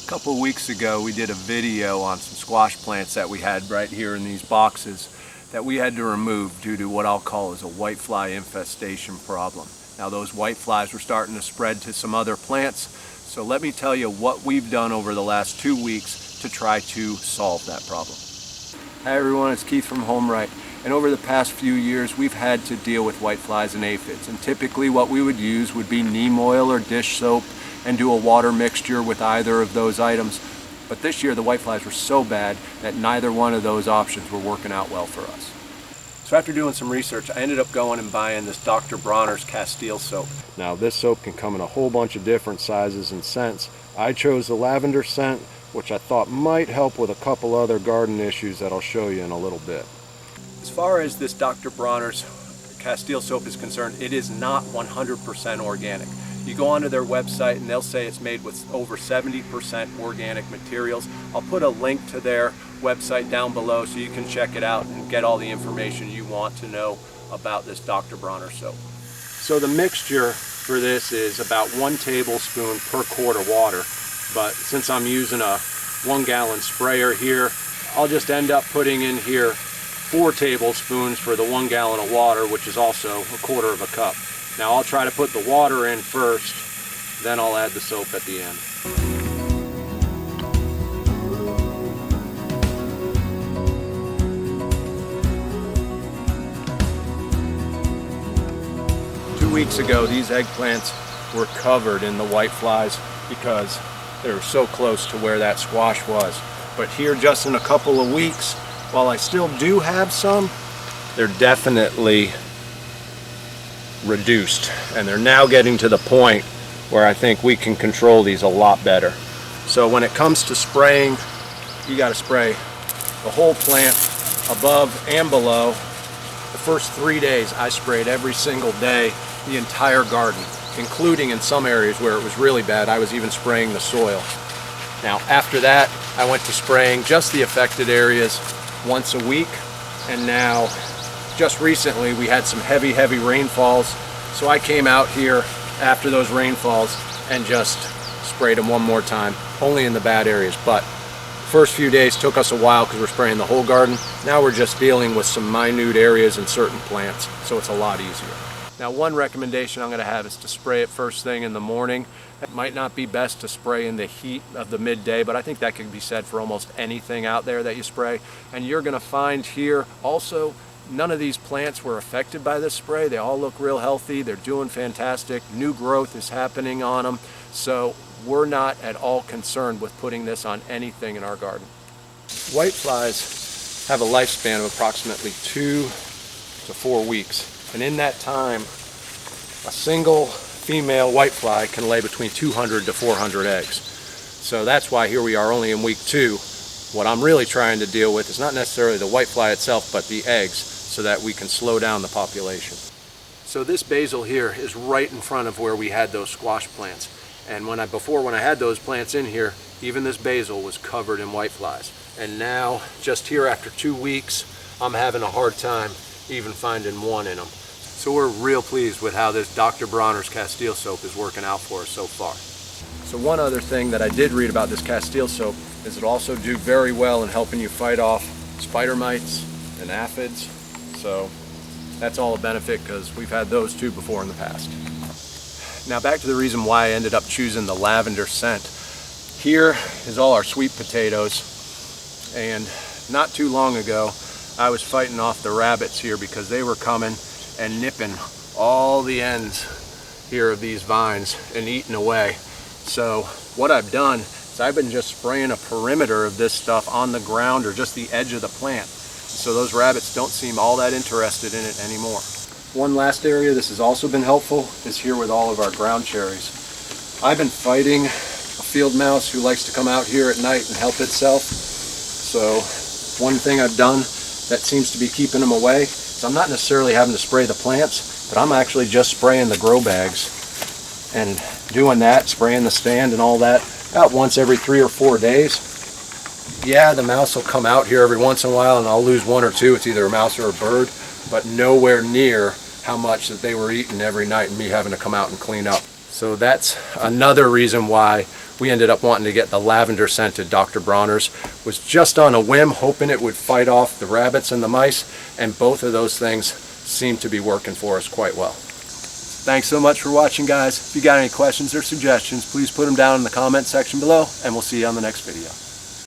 A couple of weeks ago we did a video on some squash plants that we had right here in these boxes that we had to remove due to what I'll call is a whitefly infestation problem. Now those whiteflies were starting to spread to some other plants, so let me tell you what we've done over the last 2 weeks to try to solve that problem. Hi everyone, it's Keith from HomeRight, and over the past few years we've had to deal with whiteflies and aphids, and typically what we would use would be neem oil or dish soap and do a water mixture with either of those items. But this year the whiteflies were so bad that neither one of those options were working out well for us. So after doing some research, I ended up going and buying this Dr. Bronner's Castile soap. Now this soap can come in a whole bunch of different sizes and scents. I chose the lavender scent, which I thought might help with a couple other garden issues that I'll show you in a little bit. As far as this Dr. Bronner's Castile soap is concerned, it is not 100% organic. You go onto their website and they'll say it's made with over 70% organic materials. I'll put a link to their website down below so you can check it out and get all the information you want to know about this Dr. Bronner soap. So the mixture for this is about 1 tablespoon per quart of water, but since I'm using a 1 gallon sprayer here, I'll just end up putting in here 4 tablespoons for the 1 gallon of water, which is also 1/4 of a cup. Now I'll try to put the water in first, then I'll add the soap at the end. Two weeks ago, these eggplants were covered in the whiteflies because they were so close to where that squash was. But here, just in a couple of weeks, while I still do have some, they're definitely reduced, and they're now getting to the point where I think we can control these a lot better. So when it comes to spraying, you got to spray the whole plant above and below. The first 3 days I sprayed every single day the entire garden, including in some areas where it was really bad. I was even spraying the soil. Now after that I went to spraying just the affected areas once a week, and now just recently we had some heavy rainfalls, so I came out here after those rainfalls and just sprayed them one more time, only in the bad areas. But the first few days took us a while because we're spraying the whole garden. Now we're just dealing with some minute areas in certain plants, so it's a lot easier. Now one recommendation I'm going to have is to spray it first thing in the morning. It might not be best to spray in the heat of the midday, but I think that can be said for almost anything out there that you spray. And you're going to find here also, none of these plants were affected by this spray. They all look real healthy. They're doing fantastic. New growth is happening on them. So we're not at all concerned with putting this on anything in our garden. Whiteflies have a lifespan of approximately 2 to 4 weeks. And in that time, a single female whitefly can lay between 200 to 400 eggs. So that's why here we are only in week 2. What I'm really trying to deal with is not necessarily the whitefly itself, but the eggs, so that we can slow down the population. So this basil here is right in front of where we had those squash plants. And when I had those plants in here, even this basil was covered in whiteflies. And now, just here after 2 weeks, I'm having a hard time even finding one in them. So we're real pleased with how this Dr. Bronner's Castile soap is working out for us so far. So one other thing that I did read about this Castile soap is it'll also do very well in helping you fight off spider mites and aphids. So that's all a benefit because we've had those too before in the past. Now back to the reason why I ended up choosing the lavender scent. Here is all our sweet potatoes, and not too long ago I was fighting off the rabbits here because they were coming and nipping all the ends here of these vines and eating away. So what I've done is I've been just spraying a perimeter of this stuff on the ground or just the edge of the plant, so those rabbits don't seem all that interested in it anymore. One last area this has also been helpful is here with all of our ground cherries. I've been fighting a field mouse who likes to come out here at night and help itself. So one thing I've done that seems to be keeping them away is I'm not necessarily having to spray the plants, but I'm actually just spraying the grow bags and doing that, spraying the stand and all that about once every 3 or 4 days. Yeah, the mouse will come out here every once in a while and I'll lose 1 or 2. It's either a mouse or a bird, but nowhere near how much that they were eating every night and me having to come out and clean up. So that's another reason why we ended up wanting to get the lavender scented Dr. Bronner's. Was just on a whim, hoping it would fight off the rabbits and the mice, and both of those things seem to be working for us quite well. Thanks so much for watching, guys. If you got any questions or suggestions, please put them down in the comment section below, and we'll see you on the next video.